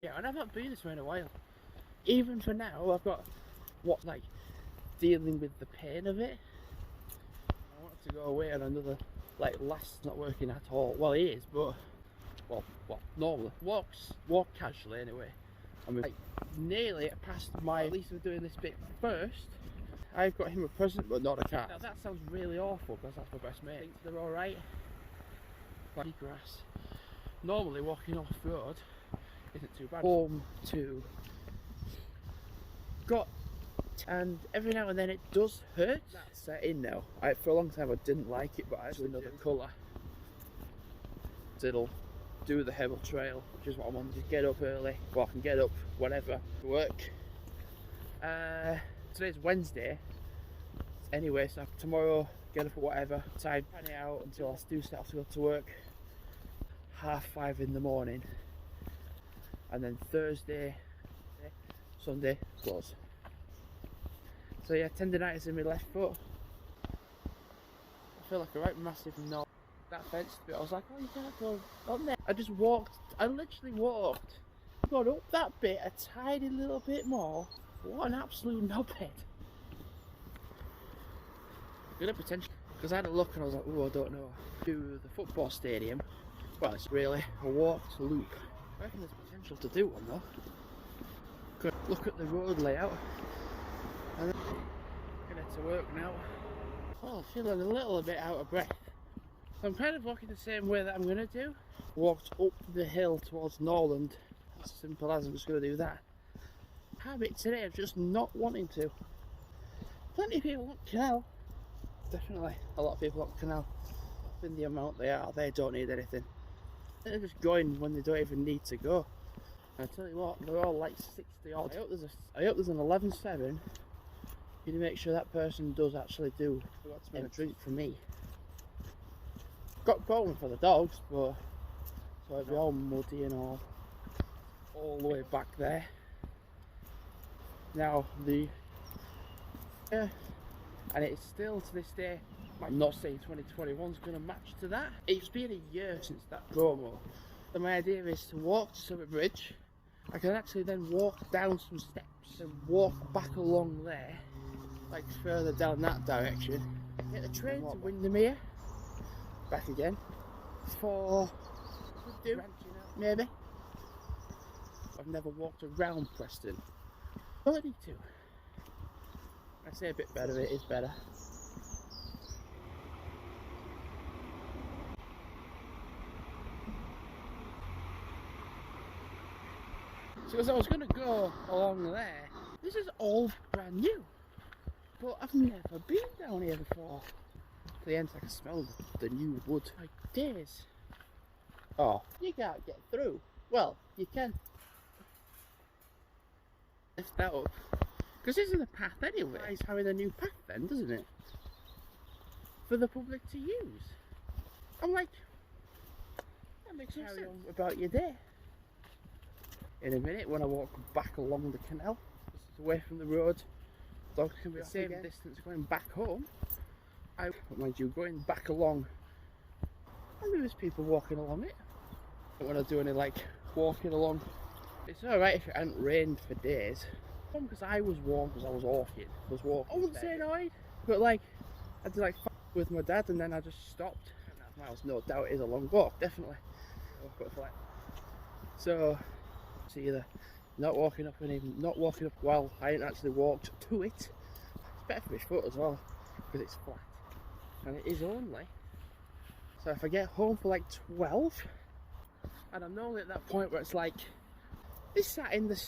Yeah, and I've not been this way in a while. Even for now, I've got what, like, dealing with the pain of it. I want to go away on another, like, last's not working at all. Well, he is, but well, normally walk casually anyway. I mean, like, nearly past my. At least we're doing this bit first. I've got him a present, but not a car. Now that sounds really awful because that's my best mate. I think they're all right. Like grass. Normally walking off road isn't too bad. Home to got, and every now and then it does hurt. That's set in now. For a long time I didn't like it, but I actually another colour. It'll do the Hebble Trail, which is what I wanted to get up early. Well, I can get up whatever to work. Today's Wednesday. Anyway, so tomorrow get up at whatever time, plan it out until I do set off to go to work. 5:30 in the morning, and then Thursday, Sunday close. So yeah, tendonitis in my left foot. I feel like a right massive knot. That fence bit, I was like, oh, you can't go on there. I just walked. I literally walked. Got up that bit a tiny little bit more. What an absolute knobhead. Good potential. Because I had a look and I was like, oh, I don't know. To the football stadium. Well, it's really a walked loop. I reckon there's potential to do one though. Could look at the road layout. And then get to work now. Well, I'm feeling a little bit out of breath. So I'm kind of walking the same way that I'm going to do. Walked up the hill towards Norland. As simple as I'm just going to do that. Habit today of just not wanting to. Plenty of people want canal. Definitely a lot of people want canal. In the amount they are, they don't need anything. They're just going when they don't even need to go. And I tell you what, they're all like 60 odd. I hope there's an 11.7. You need to make sure that person does actually do a drink for me. Got going for the dogs, but so it'll be all muddy and all the way back there. Now and it's still to this day. I'm not saying 2021 is going to match to that. It's been a year since that promo. And my idea is to walk to Summit Bridge. I can actually then walk down some steps and walk back along there, like further down that direction. Get the train to Windermere, back again, for maybe. I've never walked around Preston. Well, I need to. I say a bit better, it is better. So as I was going to go along there, this is all brand new, but I've never been down here before. To the end I can smell the new wood. Like days. Oh, you can't get through. Well, you can. Lift that up. Because this is a path anyway. It's having a new path then, doesn't it? For the public to use. I'm like, that makes no sense. About your day. In a minute, when I walk back along the canal, just away from the road, dogs can be the same distance going back home. But mind you, going back along, I know there's people walking along it. But when I do any like walking along, it's alright if it hadn't rained for days. Because I was warm because I was walking. I wouldn't say annoyed, but like I did like with my dad and then I just stopped. 2.5 miles, no doubt it is a long walk, definitely. So it's either not walking up and even not walking up while I ain't actually walked to it. It's better for my foot as well because it's flat and it is only. So if I get home for like 12 and I'm normally at that point where it's like this sat in the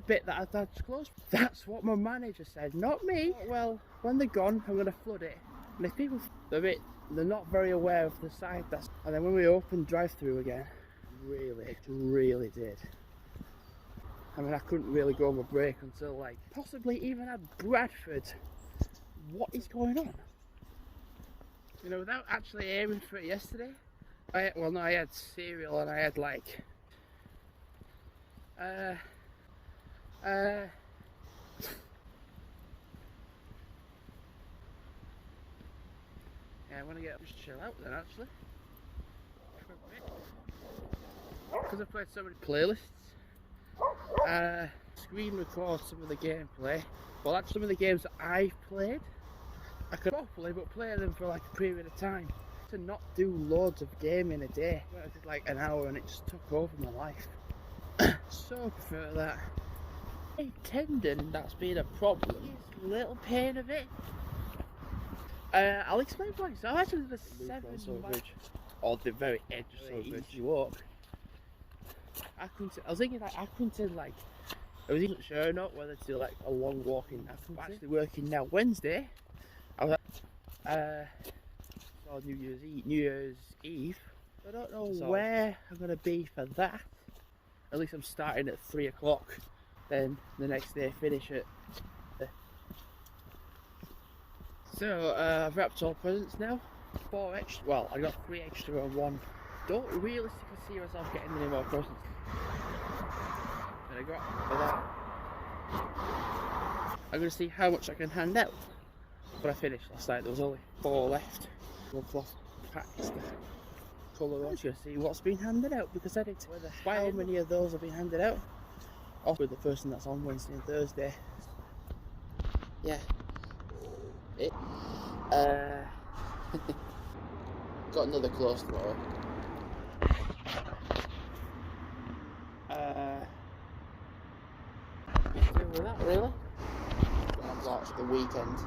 bit that I had closed. That's what my manager said, not me. Well, when they're gone, I'm going to flood it. And if people, they're not very aware of the side. And then when we opened drive-through again, it really did. I mean, I couldn't really go on my break until like possibly even at Bradford. What is going on? You know, without actually aiming for it yesterday. I had cereal and I had like yeah, I want to just chill out then actually. Because I've played so many playlists screen record some of the gameplay. Well, that's some of the games that I've played. I could properly, but play them for like a period of time. To not do loads of gaming a day. I did like an hour and it just took over my life. So I prefer that. A tendon that's been a problem. It's a little pain of it. I'll explain why. So I actually did a 7 mile, or the very edge of the easy walk. I was thinking like Accrington, like I was not sure or not whether to do like a long walk in Accrington. I'm actually working now Wednesday. I was saw New Year's Eve. I don't know where I'm gonna be for that. At least I'm starting at 3 o'clock. Then the next day finish at. So I've wrapped all presents now. 4 extra. Well, I got 3 extra on one. Don't realistically see myself getting any more presents. And I got for that. I'm gonna see how much I can hand out. But I finished last night. There was only 4 left. One cloth packs. Colour on. Gonna see what's been handed out because I didn't. How many of those have been handed out? Off with the person that's on Wednesday and Thursday. Yeah. Got another close tomorrow. With that really. Gonna watch the weekend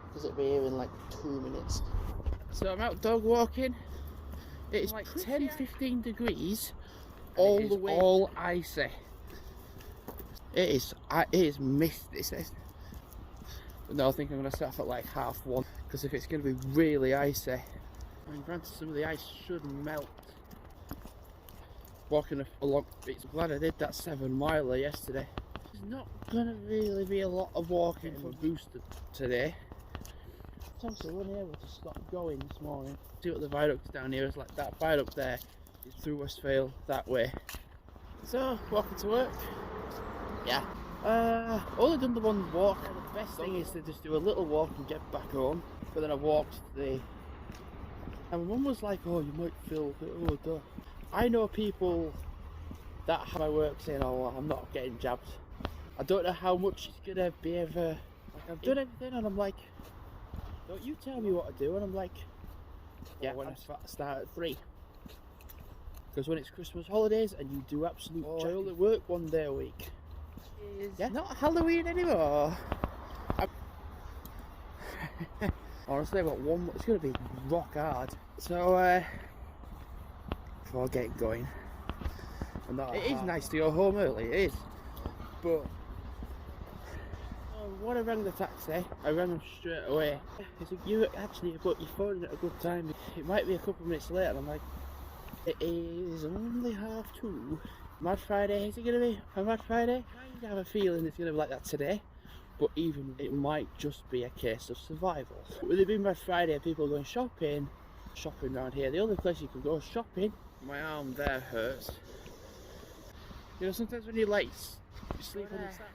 because it'll be here in like 2 minutes. So I'm out dog walking. It's like 10-15 degrees. All the way, all icy. It is mist. This is. But no, I think I'm going to set off at like 1:30 because if it's going to be really icy, I mean, granted some of the ice should melt. Walking along, I'm glad I did that 7 miler yesterday. There's not going to really be a lot of walking for Boosted today. I'm also unable to stop going this morning. See what the viaduct down here is like. That viaduct there is through Westphale that way. So walking to work. Yeah. Only done the one walk. The best thing is to just do a little walk and get back home. But then I walked and my mum was like, "Oh, you might feel a bit older." I know people that have my work saying, "Oh, well, I'm not getting jabbed." I don't know how much it's gonna be ever. Like I've done everything, and I'm like, "Don't you tell me what to do?" And I'm like, "Yeah, when I start at 3." Because when it's Christmas holidays and you do absolute I only work 1 day a week. It's not Halloween anymore. Honestly, I've got one. It's going to be rock hard. So, before getting going, it is nice to go home early. It is, but when I rang the taxi, I rang them straight away. He said, "You actually got your phone at a good time. It might be a couple of minutes late." And I'm like, "It is only 2:30. Mad Friday, is it going to be a Mad Friday?" I have a feeling it's going to be like that today, but even it might just be a case of survival. With it being Mad Friday, people are going shopping around here. The only place you can go shopping, my arm there hurts. You know, sometimes when you like sleep on the side,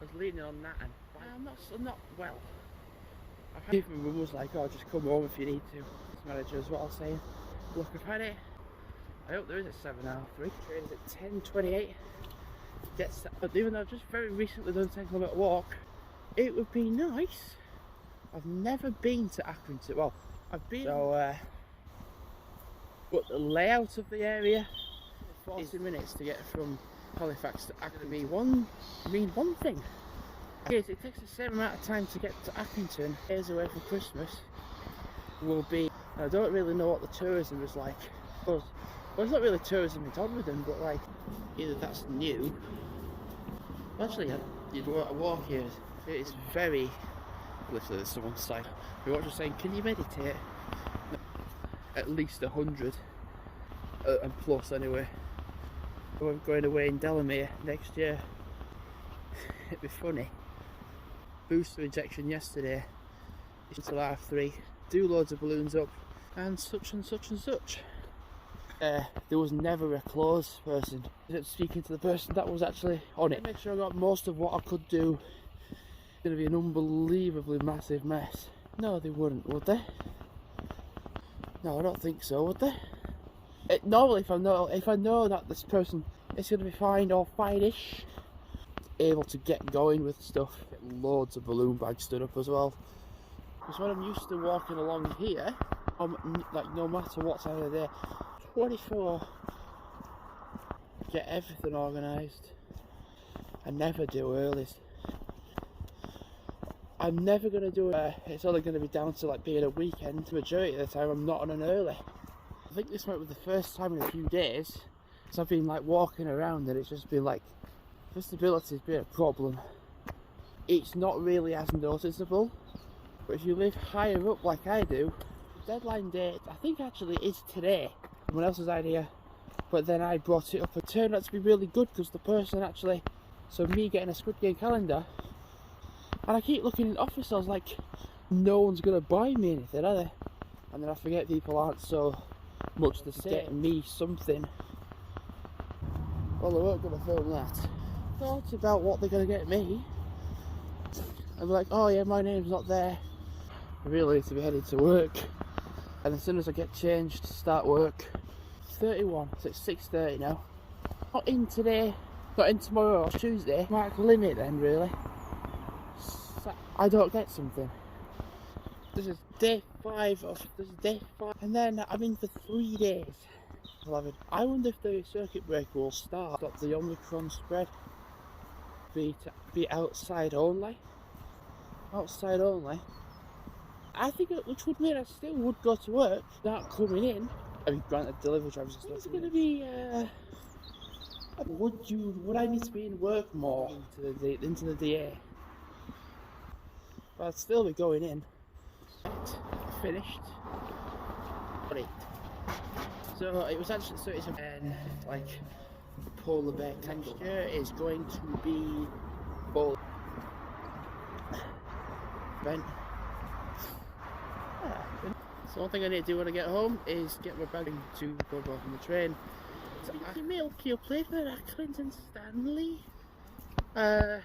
I was leaning on that and I'm not well. My mum was like, "Oh, just come home if you need to." This manager as well saying, "Look, I've had it. I hope there is a 7:03. Train is at 10:28. Even though I've just very recently done a 10-kilometre walk, it would be nice. I've never been to Accrington. Well, I've been. So, but the layout of the area, 40 minutes to get from Halifax to Accrington. One thing. Yes, it takes the same amount of time to get to Accrington. Days away from Christmas will be. I don't really know what the tourism is like. Well, it's not really tourism in Todmorden, but like either that's new. Actually, you'd walk here. It's very. Literally, there's someone's side. We were just saying, "Can you meditate?" At least 100 and plus anyway. We're going away in Delamere next year. It'd be funny. Booster injection yesterday. It's until 3:30. Do loads of balloons up and such and such and such. There was never a close person. Speaking to the person that was actually on it. Make sure I got most of what I could do. It's going to be an unbelievably massive mess. No, they wouldn't, would they? No, I don't think so, would they? Normally, if I know that this person it's going to be fine or fine-ish. Able to get going with stuff. Get loads of balloon bags stood up as well. Because when I'm used to walking along here, like no matter what time of the day, 24, get everything organised. I never do earlies. I'm never going to do it. It's only going to be down to like being a weekend. The majority of the time I'm not on an early. I think this might be the first time in a few days so I've been like walking around and it's just been like visibility has been a problem. It's not really as noticeable, but if you live higher up like I do, deadline date I think actually is today. Someone else's idea, but then I brought it up. It turned out to be really good because the person actually, so me getting a Squid Game calendar, and I keep looking in the office, I was like, no one's gonna buy me anything, are they? And then I forget people aren't so much the same. Getting me something. Well, they weren't gonna film that. Thought about what they're gonna get me. I'm like, oh yeah, my name's not there. I really need to be headed to work. And as soon as I get changed, start work. 31, so it's 6:30 now. Not in today, not in tomorrow or Tuesday. Mark limit then, really. So I don't get something. This is day 5 and then I'm in for 3 days. 11. I wonder if the circuit breaker will stop the Omicron spread. Be outside only. Outside only. I think which would mean I still would go to work, not coming in. I mean, granted, delivery drivers and stuff. It's going to be. Would I need to be in work more into the DA? But I'd still be going in. Finished. Great. So it was actually it's like polar bear texture is going to be bold. Bent. So one thing I need to do when I get home is get my bag to go back on the train. So milk your play for Clinton Stanley. I'm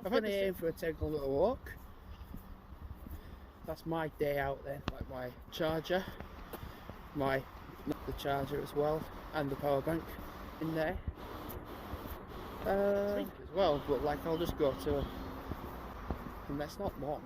going to aim for a 10-kilometre walk. That's my day out then. Like my charger, the charger as well, and the power bank in there. As well, but like I'll just go to, and that's not long.